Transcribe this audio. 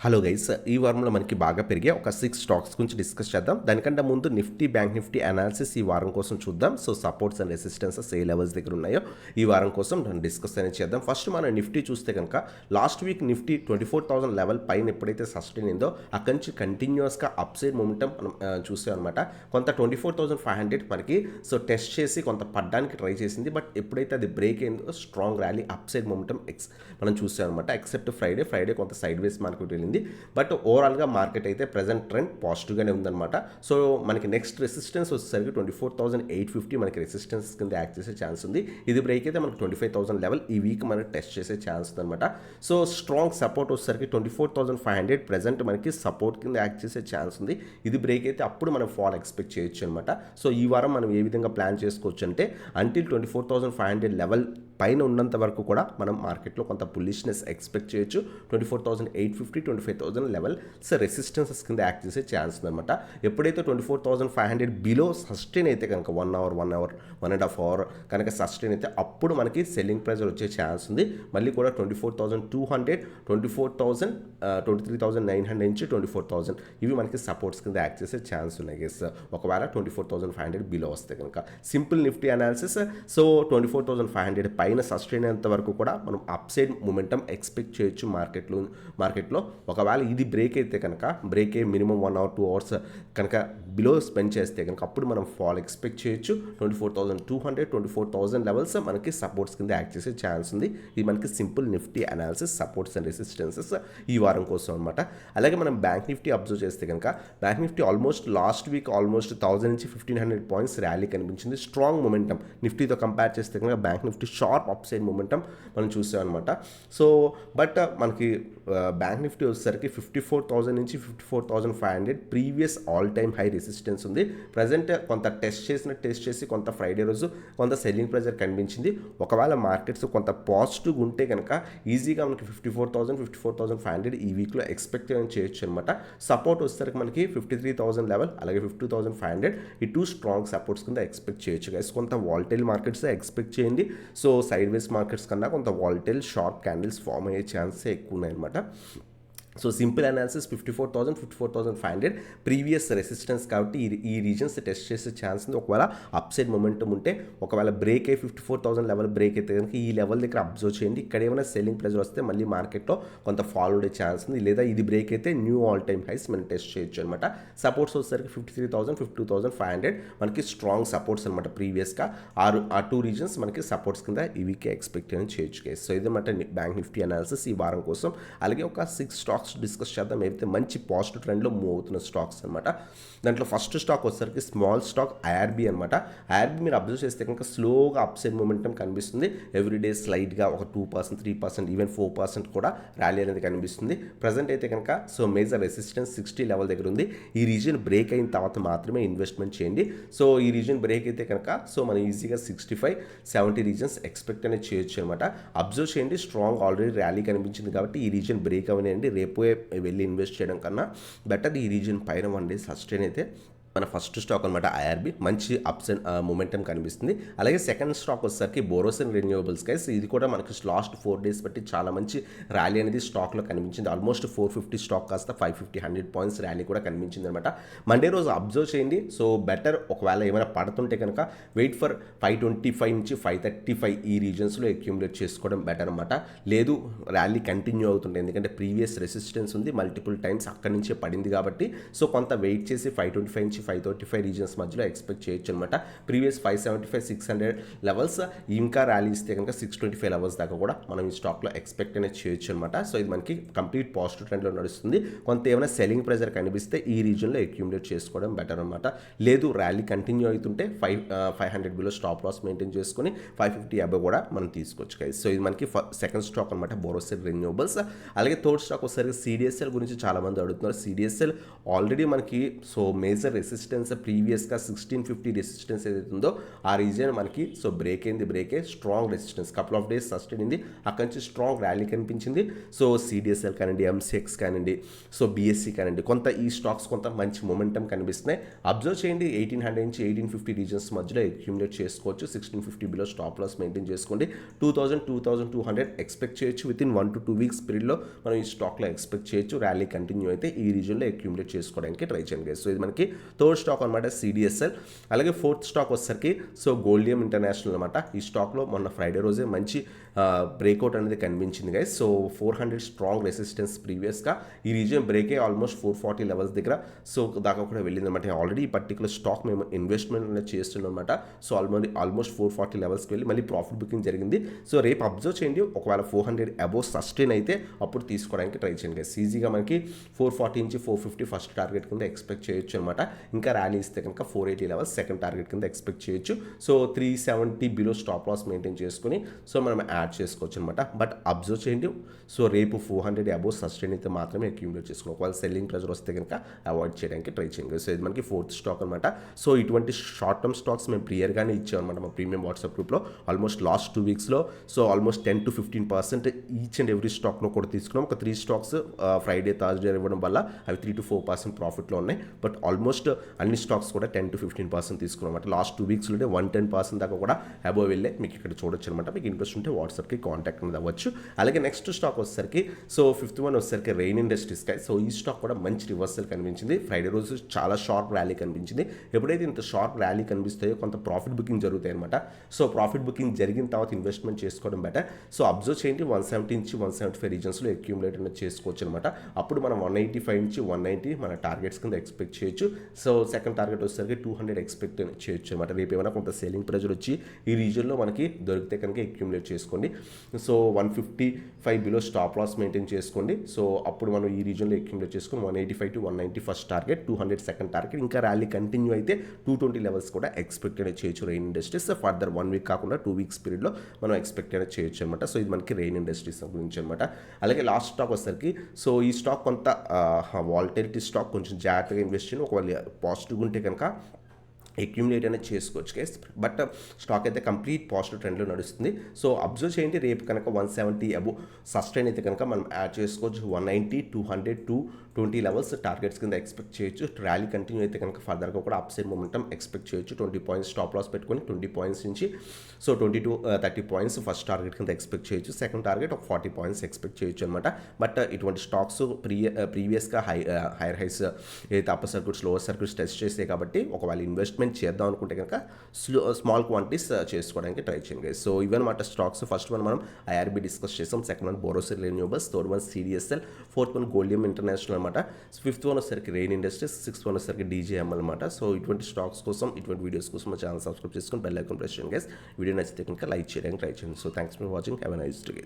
Hello guys, ఈ వారంలో మనకి బాగా పెరిగే ఒక 6 స్టాక్స్ గురించి డిస్కస్ చేద్దాం. దానికంటే ముందు నిఫ్టీ, బ్యాంక్ నిఫ్టీ అనాలిసిస్ ఈ వారం కోసం చూద్దాం. So supports and resistances A levels దగ్గర ఉన్నాయో ఈ వారం కోసం డిస్కస్ అనేది చేద్దాం. ఫస్ట్ మనం నిఫ్టీ చూస్తే కనుక లాస్ట్ వీక్ నిఫ్టీ 24,000 లెవెల్ పైన ఎప్పుడైతే సస్టైన్ అయిందో అక్కడి నుంచి కంటిన్యూస్గా అప్ సైడ్ మూమెంటం మనం చూసాం అనమాట. కొంత 24,500 మనకి టెస్ట్ చేసి కొంత పడ్డానికి ట్రై చేసింది. బట్ ఎప్పుడైతే అది బ్రేక్ అయిందో strong rally up side momentum మనం చూసాం అనమాట. ఎక్సెప్ట్ ఫ్రైడే కొంత సైడ్ వేస్ మార్కెట్ వెళ్ళింది. బట్ ఓవరాల్గా మార్కెట్ అయితే ప్రెజెంట్ ట్రెండ్ పాజిటివ్గానే ఉందన్నమాట. సో మనకి నెక్స్ట్ రెసిస్టెన్స్ వచ్చేసరికి 24,850 మనకి రెసిస్టెన్స్ కింద యాక్ట్ చేసే ఛాన్స్ ఉంది. ఇది బ్రేక్ అయితే మనకి 25,000 లెవెల్ ఈ వీక్ మనకి టెస్ట్ చేసే ఛాన్స్ ఉందన్నమాట. సో స్ట్రాంగ్ సపోర్ట్ వచ్చేసరికి 24,500 ప్రెజెంట్ మనకి సపోర్ట్ కింద యాక్ట్ చేసే ఛాన్స్ ఉంది. ఇది బ్రేక్ అయితే అప్పుడు మనం ఫాల్ ఎక్స్పెక్ట్ చేయొచ్చు అనమాట. సో ఈ వారం మనం ఏ విధంగా ప్లాన్ చేసుకోవచ్చు అంటే అంటిల్ 24,500 లెవెల్ పైన ఉన్నంత వరకు కూడా మనం మార్కెట్లో కొంత బుల్లిష్నెస్ ఎక్స్పెక్ట్ చేయొచ్చు. 24,850 25,000 లెవెల్ రెసిస్టెన్సెస్ కింద యాక్ట్ చేసే ఛాన్స్ ఉందన్నమాట. ఎప్పుడైతే 24,500 బిలో సస్టైన్ అయితే కనుక 1 అవర్ 1.5 అవర్ కనుక సస్టైన్ అయితే అప్పుడు మనకి సెల్లింగ్ ప్రెజర్ వచ్చే ఛాన్స్ ఉంది. మళ్ళీ కూడా 24,200 24,000 23,900 నుంచి 24,000 ఇవి మనకి సపోర్ట్స్ కింద యాక్ట్ చేసే ఛాన్స్ ఉన్నాయి గైస్. ఒకవేళ 24,500 బిలో వస్తే కనుక సింపుల్ నిఫ్టీ అనాలిసిస్. సో 24,500 పైన సస్టైన్ అయ్యేంత వరకు కూడా మనం అప్ సైడ్ మూమెంటం ఎక్స్పెక్ట్ చేయొచ్చు మార్కెట్లో. ఒకవేళ ఇది బ్రేక్ అయితే కనుక బ్రేక్ అయ్యి మినిమం 1 అవర్ 2 అవర్స్ కనుక బిలో స్పెండ్ చేస్తే కనుక అప్పుడు మనం ఫాల్ ఎక్స్పెక్ట్ చేయొచ్చు. 24,200 24,000 లెవెల్స్ మనకి సపోర్ట్స్ కింద యాక్ట్ చేసే ఛాన్స్ ఉంది. ఇది మనకి simple Nifty analysis supports and resistances ఈ వారం కోసం అనమాట. అలాగే మనం బ్యాంక్ నిఫ్టీ అబ్జర్వ్ చేస్తే కనుక bank Nifty almost last week almost 1,000 నుంచి 1,500 పాయింట్స్ ర్యాలీ కనిపించింది. స్ట్రాంగ్ మూమెంటం నిఫ్టీతో కంపేర్ చేస్తే కనుక bank Nifty sharp up side momentum మనం చూసాం అనమాట. సో బట్ మనకి బ్యాంక్ నిఫ్టీ వచ్చేసరికి 54,000 నుంచి 54,500 previous all time high resistance ఉంది. ప్రజెంట్ కొంత టెస్ట్ చేసి కొంత ఫ్రైడే రోజు కొంత సెల్లింగ్ ప్రెజర్ కనిపించింది. ఒకవేళ మార్కెట్స్ కొంత పాజిటివ్ ఉంటే కనుక ఈజీగా మనకి 54,000 54,500 ఈ వీక్లో ఎక్స్పెక్ట్ చేయొచ్చు అనమాట. సపోర్ట్ వచ్చేసరికి మనకి 53,000 లెవెల్ అలాగే 52,500 ఈ టూ స్ట్రాంగ్ సపోర్ట్స్ కింద ఎక్స్పెక్ట్ చేయొచ్చు గైస్. కొంత వాల్టైల్ మార్కెట్స్ ఎక్స్పెక్ట్ చేయండి. సో సైడ్ వేస్ మార్కెట్స్ కన్నా కొంత వాల్టైల్ షార్ప్ క్యాండిల్స్ ఫామ్ అయ్యే ఛాన్సే ఎక్కువ ఉన్నాయన్నమాట. So simple analysis 54,000 54,500 previous resistance కాబట్టి ఈ రీజన్స్ టెస్ట్ చేసే ఛాన్స్ ఉంది. ఒకవేళ అప్ సైడ్ మొమెంటం ఉంటే ఒకవేళ బ్రేక్ అయ్యి 54,000 లెవెల్ బ్రేక్ అయితే కనుక ఈ లెవెల్ దగ్గర అబ్జర్వ్ చేయండి. ఇక్కడ ఏమైనా సెల్లింగ్ ప్రెజర్ వస్తే మళ్ళీ మార్కెట్లో కొంత ఫాల్ ఉండే ఛాన్స్ ఉంది. లేదా ఇది బ్రేక్ అయితే న్యూ ఆల్ టైమ్ హైస్ మనం టెస్ట్ చేయొచ్చు అనమాట. సపోర్ట్స్ వచ్చేసరికి 53,000 52,500 మనకి స్ట్రాంగ్ సపోర్ట్స్ అనమాట. ప్రీవియస్గా ఆ టూ రీజన్స్ మనకి సపోర్ట్స్ కింద ఈ వీక్ ఎక్స్పెక్ట్ చేయొచ్చు గైస్. సో ఇదన్నమాట బ్యాంక్ నిఫ్టీ అనాలిసిస్ ఈ వారం కోసం. అలాగే ఒక 6 స్టాక్స్ డిస్కస్ చేద్దాం ఏదైతే మంచి పాజిటివ్ ట్రెండ్లో మూవ్ అవుతున్న స్టాక్స్ అనమాట. దాంట్లో ఫస్ట్ స్టాక్ వచ్చేసరికి స్మాల్ స్టాక్ ఐఆర్బీ అనమాట. ఐఆర్బీ మీరు అబ్జర్వ్ చేస్తే కనుక స్లోగా అప్ సైడ్ మూమెంటం కనిపిస్తుంది. ఎవ్రీడే స్లైడ్గా ఒక 2% 3% ఈవెన్ 4% కూడా ర్యాలీ అనేది కనిపిస్తుంది. ప్రజెంట్ అయితే కనుక మేజర్ రెసిస్టెన్స్ 60 లెవెల్ దగ్గర ఉంది. ఈ రీజన్ బ్రేక్ అయిన తర్వాత మాత్రమే ఇన్వెస్ట్మెంట్ చేయండి. సో ఈ రీజన్ బ్రేక్ అయితే కనుక మనం ఈజీగా 65-70 రీజన్స్ ఎక్స్పెక్ట్ అనేది చేయొచ్చు అనమాట. అబ్జర్వ్ చేయండి. స్ట్రాంగ్ ఆల్రెడీ ర్యాలీ కనిపించింది కాబట్టి ఈ రీజన్ బ్రేక్ అవనండి. రేపు వెళ్ళి ఇన్వెస్ట్ చేయడం కన్నా బెటర్ ఈ రీజన్ పైన 1 డే సస్టైన్ అయితే మన ఫస్ట్ స్టాక్ అనమాట ఐఆర్బీ మంచి అప్స్ అండ్ మూమెంటం కనిపిస్తుంది. అలాగే సెకండ్ స్టాక్ వచ్చేసరికి బోరోసిన్ రెన్యూవబుల్స్ గైస్. ఇది కూడా మనకి లాస్ట్ 4 డేస్ బట్టి చాలా మంచి ర్యాలీ అనేది స్టాక్లో కనిపించింది. ఆల్మోస్ట్ 450 స్టాక్ కాస్త 550-100 పాయింట్స్ ర్యాలీ కూడా కనిపించింది అనమాట. మండే రోజు అబ్జర్వ్ చేయండి. సో బెటర్ ఒకవేళ ఏమైనా పడుతుంటే కనుక వెయిట్ ఫర్ 525 నుంచి 535 ఈ రీజన్స్లో అక్యూములేట్ చేసుకోవడం బెటర్ అనమాట. లేదు ర్యాలీ కంటిన్యూ అవుతుంటే ఎందుకంటే ప్రీవియస్ రెసిస్టెన్స్ ఉంది మల్టిపుల్ టైమ్స్ అక్కడి నుంచే పడింది కాబట్టి సో కొంత వెయిట్ చేసి 525 నుంచి 535 రీజన్స్ మధ్యలో ఎక్స్పెక్ట్ చేయొచ్చు అనమాట. ప్రీవియస్ 575-600 లెవెల్స్ ఇంకా ర్యాలీ ఇస్తే కనుక 625 లెవెల్స్ దాకా కూడా మనం ఈ స్టాక్లో ఎక్స్పెక్ట్ అనేది చేయొచ్చు అనమాట. సో ఇది మనకి కంప్లీట్ పాజిటివ్ ట్రెండ్లో నడుస్తుంది. కొంత ఏమైనా సెల్లింగ్ ప్రెజర్ కనిపిస్తే ఈ రీజన్లో అక్యూములేట్ చేసుకోవడం బెటర్ అనమాట. లేదు ర్యాలీ కంటిన్యూ అవుతుంటే 500 బిలో స్టాప్ లాస్ మెయింటైన్ చేసుకుని 550 అబవ్ కూడా మనం తీసుకోవచ్చు గైస్. సో ఇది మనకి సెకండ్ స్టాక్ అనమాట బోరోసిన్ రెన్యూవబుల్స్. అలాగే థర్డ్ స్టాక్ వచ్చేసరికి సిడిఎస్ఎల్ గురించి చాలా మంది అడుగుతున్నారు. సిడిఎస్ఎల్ ఆల్రెడీ మనకి మేజర్ రెసిస్టెన్స్ రెసిస్టెన్స్ ప్రీవియస్గా 1650 రెసిస్టెన్స్ ఏదైతే ఉందో ఆ రీజియన్ మనకి సో బ్రేక్ అయింది strong resistance couple of days sustain అయింది, అక్కడి నుంచి స్ట్రాంగ్ ర్యాలీ కనిపించింది. సో సిడిఎస్ఎల్ కానివ్వండి, ఎంసీఎక్స్ కానివ్వండి, సో బీఎస్సీ కానివ్వండి, కొంత ఈ స్టాక్స్ కొంత మంచి మొమెంటం కనిపిస్తున్నాయి. అబ్జర్వ్ చేయండి 1800 నుంచి 1850 రీజన్స్ మధ్యలో అక్యూములేట్ చేసుకోవచ్చు. 1650 బిలో స్టాప్ లాస్ మెయింటైన్ చేసుకోండి. 2200 ఎక్స్పెక్ట్ చేయొచ్చు. విత్ ఇన్ 1 to 2 వీక్స్ పీరియడ్లో మనం ఈ స్టాక్లో ఎక్స్పెక్ట్ చేయొచ్చు. ర్యాలీ కంటిన్యూ అయితే ఈ రీజన్లో అక్యూములేట్ చేసుకోవడానికి ట్రై చేయండి. సో ఇది మనకి థర్డ్ స్టాక్ అనమాట సిడిఎస్ఎల్. అలాగే ఫోర్త్ స్టాక్ వచ్చేసరికి సో గోల్డియం ఇంటర్నేషనల్ అనమాట. ఈ స్టాక్లో మొన్న ఫ్రైడే రోజే మంచి బ్రేక్అవుట్ అనేది కనిపించింది గైస్. సో 400 స్ట్రాంగ్ రెసిస్టెన్స్ ప్రీవియస్గా ఈ రీజియన్ బ్రేకే ఆల్మోస్ట్ 440 లెవెల్స్ దగ్గర సో దాకా కూడా వెళ్ళింది అనమాట. ఆల్రెడీ ఈ పర్టికులర్ స్టాక్ మేము ఇన్వెస్ట్మెంట్ అనేది చేస్తున్నాం అనమాట. సో ఆల్మోస్ట్ 440 లెవెల్స్కి వెళ్ళి మళ్ళీ ప్రాఫిట్ బుకింగ్ జరిగింది. సో రేపు అబ్జర్వ్ చేయండి, ఒకవేళ 400 అబోవ్ సస్టైన్ అయితే అప్పుడు తీసుకోవడానికి ట్రై చేయండి గైస్. ఈజీగా మనకి 440 నుంచి 450 ఫస్ట్ టార్గెట్ కింద ఎక్స్పెక్ట్ చేయొచ్చు అనమాట. ఇంకా ర్యాలీ ఇస్తే కనుక 480 లెవెల్స్ సెకండ్ టార్గెట్ కింద ఎక్స్పెక్ట్ చేయొచ్చు. So 370 below stop loss maintain చేసుకుని సో మనం యాడ్ చేసుకోవచ్చు అనమాట. బట్ అబ్జర్వ్ చేయండి, సో రేపు 400 అబోవ్ సస్టైన్ అయితే మాత్రమే అక్యూములేట్ చేసుకోండి. ఒకవేళ సెల్లింగ్ ప్రెజర్ వస్తే కనుక అవాయిడ్ చేయడానికి ట్రై చేయండి. సో ఇది మనకి ఫోర్త్ స్టాక్ అనమాట. సో ఇటువంటి షార్ట్ టర్మ్ స్టాక్స్ మేము ప్రియర్గానే ఇచ్చామన్నమాట మా ప్రీమియం వాట్సాప్ గ్రూప్లో. ఆల్మోస్ట్ లాస్ట్ 2 వీక్స్లో so almost 10 to 15% each and every స్టాక్లో కూడా తీసుకున్నాం. ఒక 3 స్టాక్స్ ఫ్రైడే థర్స్డే ఇవ్వడం వల్ల అవి 3 to 4% ప్రాఫిట్లో ఉన్నాయి. బట్ ఆల్మోస్ట్ అన్ని స్టాక్స్ కూడా 10 to 15% తీసుకున్నాం అనమాట. లాస్ట్ 2 వీక్స్లోనే 110% దాకా కూడా అబోవ్ వెళ్ళే మీకు ఇక్కడ చూడొచ్చు అనమాట. మీకు ఇంట్రెస్ట్ ఉంటే వాట్సాప్కి కాంటాక్ట్ అనేది అవ్వచ్చు. అలాగే నెక్స్ట్ స్టాక్ వచ్చేసరికి సో 5th వన్ వచ్చేసరికి రెయిన్ ఇండస్ట్రీస్. సో ఈ స్టాక్ కూడా మంచి రివర్సల్ కనిపించింది. ఫ్రైడే రోజు చాలా షార్ప్ ర్యాలీ కనిపించింది. ఎప్పుడైతే ఇంత షార్ప్ ర్యాలీ కనిపిస్తాయో కొంత ప్రాఫిట్ బుకింగ్ జరుగుతాయి అనమాట. సో ప్రాఫిట్ బుకింగ్ జరిగిన తర్వాత ఇన్వెస్ట్మెంట్ చేసుకోవడం బెటర్. సో అబ్జర్వ్ చేయండి 170 నుంచి 175 రీజన్స్లో అక్యూములేట్ అనేది చేసుకోవచ్చు అనమాట. అప్పుడు మనం 185 నుంచి 190 మన టార్గెట్స్ కింద ఎక్స్పెక్ట్ చేయొచ్చు. సో సెకండ్ టార్గెట్ వచ్చేసరికి 200 ఎక్స్పెక్ట్ చేయొచ్చు అనమాట. రేపు ఏమైనా కొంత సేలింగ్ ప్రెజర్ వచ్చి ఈ రీజన్లో మనకి దొరికితే కనుక అక్యూములేట్ చేసుకోండి. So 155 below stop loss maintain చేసుకోండి. సో అప్పుడు మనం ఈ రీజన్లో అక్యూములేట్ చేసుకుని 185 to 190 first target, 200 second target. ఇంకా ర్యాలీ కంటిన్యూ అయితే 220 లెవెల్స్ కూడా ఎక్స్పెక్ట్ అనేది చేయొచ్చు రెయిన్ ఇండస్ట్రీస్. ఫర్దర్ 1 వీక్ కాకుండా 2 వీక్స్ పీరియడ్లో మనం ఎక్స్పెక్ట్ అనేది చేయొచ్చు అనమాట. సో ఇది మనకి రెయిన్ ఇండస్ట్రీస్ గురించి అనమాట. అలాగే లాస్ట్ స్టాక్ వచ్చేసరికి సో ఈ స్టాక్ కొంత వాలటిలిటీ స్టాక్, కొంచెం జాగ్రత్తగా ఇన్వెస్ట్ చేయండి. ఒకవేళ పాజిటివ్ ఉంటే కనుక అక్యూములేట్ అనేది చేసుకోవచ్చు గైస్. బట్ స్టాక్ అయితే కంప్లీట్ పాజిటివ్ ట్రెండ్లో నడుస్తుంది. సో అబ్జర్వ్ చేయండి, రేపు కనుక 170 అబోవ్ సస్టైన్ అయితే కనుక మనం యాడ్ చేసుకోవచ్చు. 190, 200, 220 లెవెల్స్ టార్గెట్స్ కింద ఎక్స్పెక్ట్ చేయొచ్చు. ర్యాలీ కంటిన్యూ అయితే కనుక ఫర్దర్గా కూడా అప్ సైడ్ మొమెంటం ఎక్స్పెక్ట్ చేయొచ్చు. 20 పాయింట్స్ స్టాప్ లాస్ పెట్టుకొని 20 పాయింట్స్ నుంచి so 20 to 30 points first target కింద ఎక్స్పెక్ట్ చేయొచ్చు. సెకండ్ టార్గెట్ ఒక 40 పాయింట్స్ ఎక్స్పెక్ట్ చేయొచ్చు అనమాట. బట్ ఇటువంటి స్టాక్స్ ప్రీవియస్గా హైయర్ హైస్ ఏదైతే upper circuits lower circuits test చేసాయి కాబట్టి ఒకవేళ ఇన్వెస్ట్మెంట్ చేద్దాం అనుకుంటే కనుక స్మాల్ క్వాంటిటీస్ చేసుకోవడానికి ట్రై చేయండి. సో ఇవన్నమాట స్టాక్స్. ఫస్ట్ వన్ మనం ఐఆర్బి డిస్కస్ చేసాం, second one Borosil renewables, third one CDSL, fourth one Goldiam International అనమాట. ఫిఫ్త్ వన్ వచ్చేసరికి రెయిన్ ఇండస్ట్రీస్, సిక్స్త్ వన్ వచ్చేసరికి డీజేఎం అనమాట. సో ఇటువంటి స్టాక్స్ కోసం, ఇటువంటి వీడియోస్ కోసం మా ఛానల్ సబ్స్క్రైబ్ చేసుకొని బెల్ ఐకాన్ ప్రెస్ చేయండి గైస్. వీడియో నచ్చితే కనుక లైక్ చేయడానికి ట్రై చేయండి. So thanks for watching. Have a nice day guys.